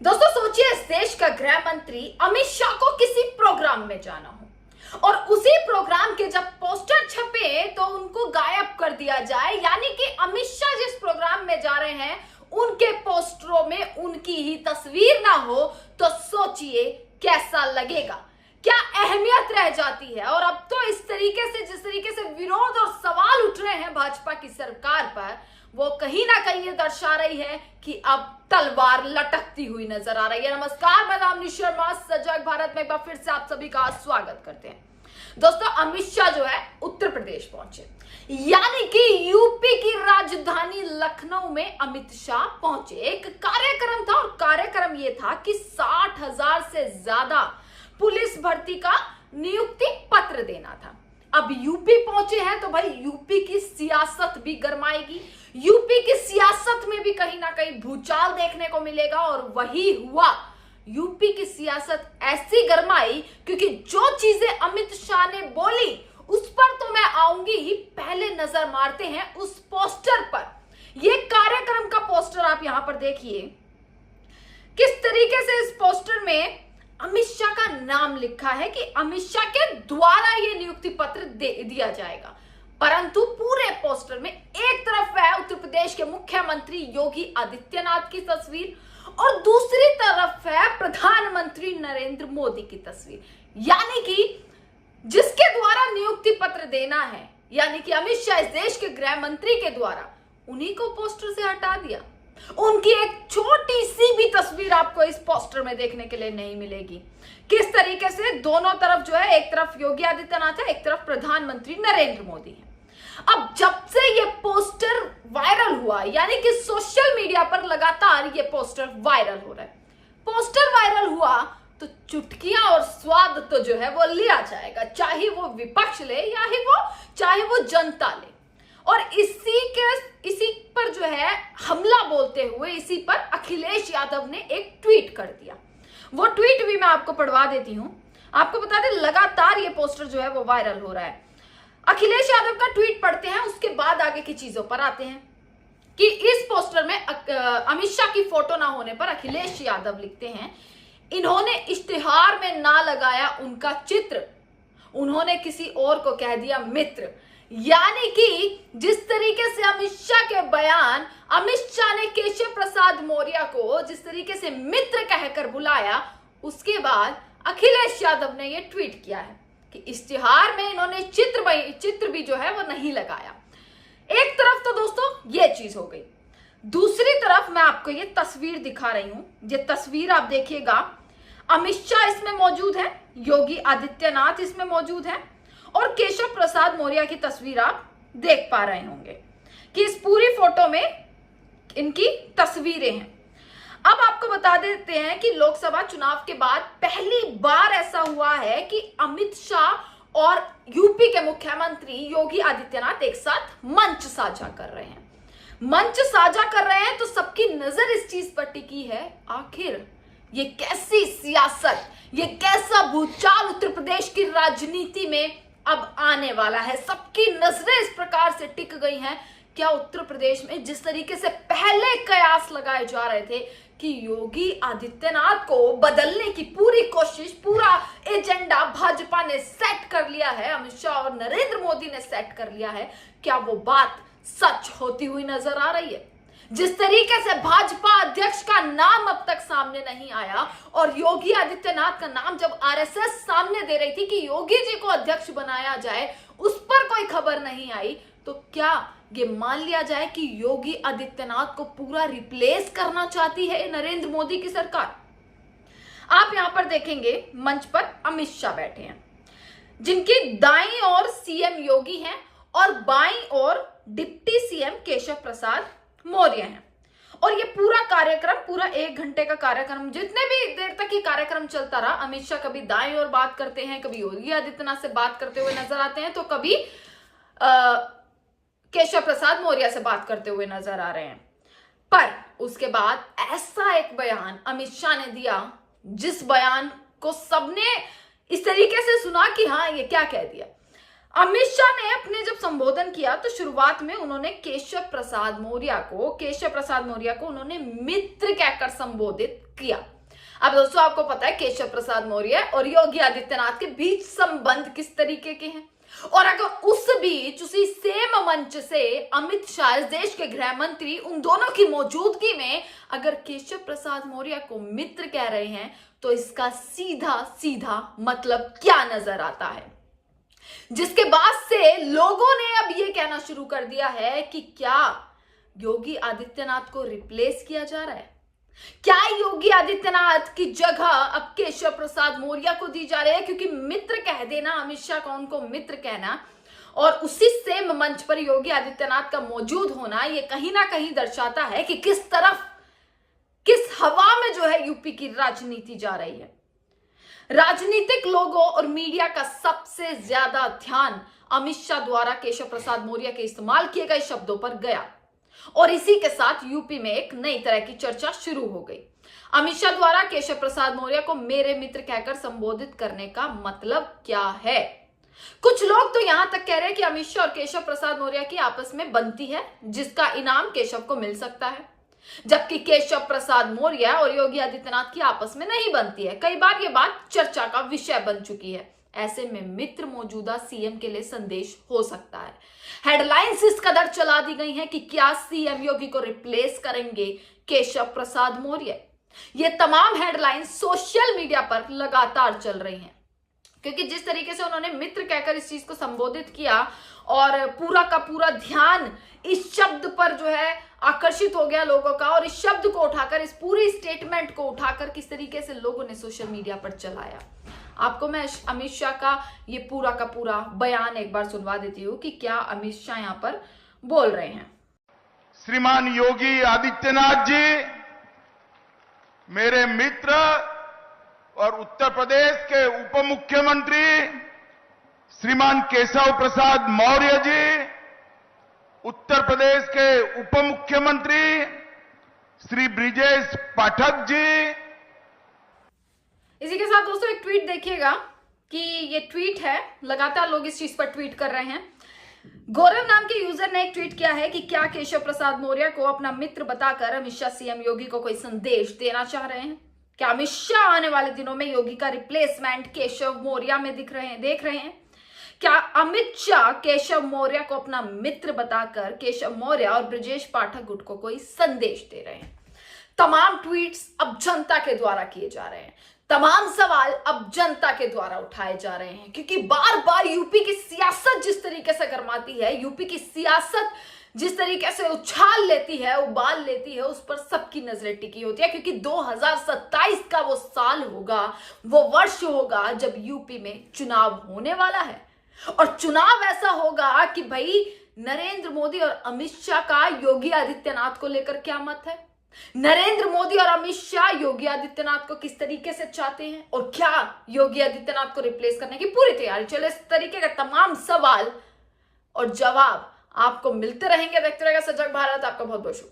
दोस्तों सोचिए, इस देश का गृह मंत्री अमित शाह को किसी प्रोग्राम में जाना हो और उसी प्रोग्राम के जब पोस्टर छपे तो उनको गायब कर दिया जाए, यानी कि अमित शाह जिस प्रोग्राम में जा रहे हैं उनके पोस्टरों में उनकी ही तस्वीर ना हो, तो सोचिए कैसा लगेगा, क्या अहमियत रह जाती है। और अब तो इस तरीके से, जिस तरीके से विरोध और सवाल उठ रहे हैं भाजपा की सरकार पर, वो कहीं ना कहीं ये दर्शा रही है कि अब तलवार लटकती हुई नजर आ रही है। नमस्कार, मैं दामिनी शर्मा, सजग भारत में एक बार फिर से आप सभी का स्वागत करते हैं। दोस्तों, अमित शाह जो है उत्तर प्रदेश पहुंचे, यानी कि यूपी की राजधानी लखनऊ में अमित शाह पहुंचे। एक कार्यक्रम था और कार्यक्रम ये था कि 60,000 से ज्यादा पुलिस भर्ती का नियुक्ति पत्र देना था। अब यूपी पहुंचे हैं तो भाई यूपी की सियासत भी गरमाएगी, यूपी की सियासत में भी कहीं ना कहीं भूचाल देखने को मिलेगा। और वही हुआ, यूपी की सियासत ऐसी गरमाई क्योंकि जो चीजें अमित शाह ने बोली उस पर तो मैं आऊंगी ही। पहले नजर मारते हैं उस पोस्टर पर। यह कार्यक्रम का पोस्टर आप यहां पर देखिए, किस तरीके से इस पोस्टर में अमित शाह का नाम लिखा है कि अमित शाह के द्वारा यह नियुक्ति पत्र दिया जाएगा। परंतु पूरे पोस्टर में एक तरफ है उत्तर प्रदेश के मुख्यमंत्री योगी आदित्यनाथ की तस्वीर और दूसरी तरफ है प्रधानमंत्री नरेंद्र मोदी की तस्वीर, यानी कि जिसके द्वारा नियुक्ति पत्र देना है, यानी कि अमित शाह इस देश के गृह मंत्री के द्वारा, उन्हीं को पोस्टर से हटा दिया। उनकी एक छोटी सी भी तस्वीर आपको इस पोस्टर में देखने के लिए नहीं मिलेगी। किस तरीके से दोनों तरफ जो है, एक तरफ योगी आदित्यनाथ है, एक तरफ प्रधानमंत्री नरेंद्र मोदी है। अब जब से ये पोस्टर वायरल हुआ, यानी कि सोशल मीडिया पर लगातार ये पोस्टर वायरल हो रहा है, पोस्टर वायरल हुआ तो चुटकियां और स्वाद तो जो है वो लिया जाएगा, चाहे वो विपक्ष ले या ही चाहे वो जनता ले। और इसी पर जो है हमला बोलते हुए इसी पर अखिलेश यादव ने एक ट्वीट कर दिया। वो ट्वीट भी मैं आपको पढ़वा देती हूं। आपको बता दें, लगातार ये पोस्टर जो है वो वायरल हो रहा है। अखिलेश यादव का ट्वीट पढ़ते हैं, उसके बाद आगे की चीजों पर आते हैं कि इस पोस्टर में अमित शाह की फोटो ना होने पर अखिलेश यादव लिखते हैं, इन्होंने इश्तिहार में ना लगाया उनका चित्र, उन्होंने किसी और को कह दिया मित्र। यानी कि जिस तरीके से अमित शाह के बयान, अमित शाह ने केशव प्रसाद मौर्य को जिस तरीके से मित्र कहकर बुलाया, उसके बाद अखिलेश यादव ने यह ट्वीट किया है कि इश्तिहार में इन्होंने चित्र भी जो है वो नहीं लगाया। एक तरफ तो दोस्तों ये चीज हो गई, दूसरी तरफ मैं आपको ये तस्वीर दिखा रही हूं। ये तस्वीर आप देखिएगा, अमित शाह इसमें मौजूद है, योगी आदित्यनाथ इसमें मौजूद है और केशव प्रसाद मौर्य की तस्वीर आप देख पा रहे होंगे कि इस पूरी फोटो में इनकी तस्वीरें हैं। अब आपको बता देते हैं कि लोकसभा चुनाव के बाद पहली बार ऐसा हुआ है कि अमित शाह और यूपी के मुख्यमंत्री योगी आदित्यनाथ एक साथ मंच साझा कर रहे हैं। मंच साझा कर रहे हैं तो सबकी नजर इस चीज पर टिकी है, आखिर ये कैसी सियासत, ये कैसा भूचाल उत्तर प्रदेश की राजनीति में अब आने वाला है। सबकी नजरें इस प्रकार से टिक गई हैं। क्या उत्तर प्रदेश में जिस तरीके से पहले कयास लगाए जा रहे थे कि योगी आदित्यनाथ को बदलने की पूरी कोशिश, पूरा एजेंडा भाजपा ने सेट कर लिया है, अमित शाह और नरेंद्र मोदी ने सेट कर लिया है, क्या वो बात सच होती हुई नजर आ रही है? जिस तरीके से भाजपा अध्यक्ष का नाम अब तक सामने नहीं आया और योगी आदित्यनाथ का नाम जब आरएसएस सामने दे रही थी कि योगी जी को अध्यक्ष बनाया जाए, उस पर कोई खबर नहीं आई, तो क्या ये मान लिया जाए कि योगी आदित्यनाथ को पूरा रिप्लेस करना चाहती है नरेंद्र मोदी की सरकार? आप यहां पर देखेंगे मंच पर अमित शाह बैठे हैं, जिनकी दाईं ओर सीएम योगी हैं और बाईं ओर डिप्टी सीएम केशव प्रसाद मौर्य हैं। और ये पूरा कार्यक्रम, पूरा 1 घंटे का कार्यक्रम, जितने भी देर तक ये कार्यक्रम चलता रहा, अमित शाह कभी दाईं ओर बात करते हैं, कभी योगी आदित्यनाथ से बात करते हुए नजर आते हैं, तो कभी केशव प्रसाद मौर्य से बात करते हुए नजर आ रहे हैं। पर उसके बाद ऐसा एक बयान अमित शाह ने दिया, जिस बयान को सबने इस तरीके से सुना कि हाँ, ये क्या कह दिया। अमित शाह ने अपने जब संबोधन किया तो शुरुआत में उन्होंने केशव प्रसाद मौर्य को उन्होंने मित्र कहकर संबोधित किया। अब दोस्तों आपको पता है केशव प्रसाद मौर्य और योगी आदित्यनाथ के बीच संबंध किस तरीके के हैं, और अगर उस बीच उसी सेम मंच से अमित शाह देश के गृह मंत्री उन दोनों की मौजूदगी में अगर केशव प्रसाद मौर्य को मित्र कह रहे हैं तो इसका सीधा सीधा मतलब क्या नजर आता है, जिसके बाद से लोगों ने अब यह कहना शुरू कर दिया है कि क्या योगी आदित्यनाथ को रिप्लेस किया जा रहा है, क्या योगी आदित्यनाथ की जगह अब केशव प्रसाद मौर्य को दी जा रही है, क्योंकि मित्र कह देना अमित शाह का उनको मित्र कहना और उसी सेम मंच पर योगी आदित्यनाथ का मौजूद होना ये कहीं ना कहीं दर्शाता है कि किस तरफ किस हवा में जो है यूपी की राजनीति जा रही है। राजनीतिक लोगों और मीडिया का सबसे ज्यादा ध्यान अमित शाह द्वारा केशव प्रसाद मौर्य के इस्तेमाल किए गए शब्दों पर गया और इसी के साथ यूपी में एक नई तरह की चर्चा शुरू हो गई। अमित शाह द्वारा केशव प्रसाद मौर्य को मेरे मित्र कहकर संबोधित करने का मतलब क्या है? कुछ लोग तो यहां तक कह रहे हैं कि अमित शाह और केशव प्रसाद मौर्य की आपस में बनती है जिसका इनाम केशव को मिल सकता है, जबकि केशव प्रसाद मौर्य और योगी आदित्यनाथ की आपस में नहीं बनती है। कई बार यह बात चर्चा का विषय बन चुकी है। ऐसे में मित्र मौजूदा सीएम के लिए संदेश हो सकता है। हेडलाइंस इस कदर चला दी गई हैं कि क्या सीएम योगी को रिप्लेस करेंगे केशव प्रसाद मौर्य। ये तमाम हेडलाइंस सोशल मीडिया पर लगातार चल रही हैं, क्योंकि जिस तरीके से उन्होंने मित्र कहकर इस चीज को संबोधित किया और पूरा का पूरा ध्यान इस शब्द पर जो है आकर्षित हो गया लोगों का, और इस शब्द को उठाकर, इस पूरी स्टेटमेंट को उठाकर किस तरीके से लोगों ने सोशल मीडिया पर चलाया। आपको मैं अमित शाह का ये पूरा का पूरा बयान एक बार सुनवा देती हूँ कि क्या अमित शाह यहाँ पर बोल रहे हैं। श्रीमान योगी आदित्यनाथ जी मेरे मित्र और उत्तर प्रदेश के उप मुख्यमंत्री श्रीमान केशव प्रसाद मौर्य जी, उत्तर प्रदेश के उप मुख्यमंत्री श्री ब्रिजेश पाठक जी। इसी के साथ दोस्तों एक ट्वीट देखिएगा कि ये ट्वीट है, लगातार लोग इस चीज पर ट्वीट कर रहे हैं। गौरव नाम के यूजर ने एक ट्वीट किया है कि क्या केशव प्रसाद मौर्य को अपना मित्र बताकर अमित शाह सीएम योगी को कोई संदेश देना चाह रहे हैं? क्या अमित शाह आने वाले दिनों में योगी का रिप्लेसमेंट देख रहे हैं? क्या अमित शाह केशव मौर्य को अपना मित्र बताकर केशव मौर्य और ब्रजेश पाठक गुट को कोई संदेश दे रहे हैं? तमाम ट्वीट्स अब जनता के द्वारा किए जा रहे हैं, तमाम सवाल अब जनता के द्वारा उठाए जा रहे हैं, क्योंकि बार बार यूपी की सियासत जिस तरीके से गरमाती है, यूपी की सियासत जिस तरीके से उछाल लेती है, उबाल लेती है, उस पर सबकी नजरें टिकी होती है, क्योंकि 2027 का वो साल होगा, वो वर्ष होगा जब यूपी में चुनाव होने वाला है। और चुनाव ऐसा होगा कि भाई नरेंद्र मोदी और अमित शाह का योगी आदित्यनाथ को लेकर क्या मत है, नरेंद्र मोदी और अमित शाह योगी आदित्यनाथ को किस तरीके से चाहते हैं, और क्या योगी आदित्यनाथ को रिप्लेस करने की पूरी तैयारी चले। इस तरीके का तमाम सवाल और जवाब आपको मिलते रहेंगे। देखते रहेगा सजग भारत। आपका बहुत बहुत शुक्रिया।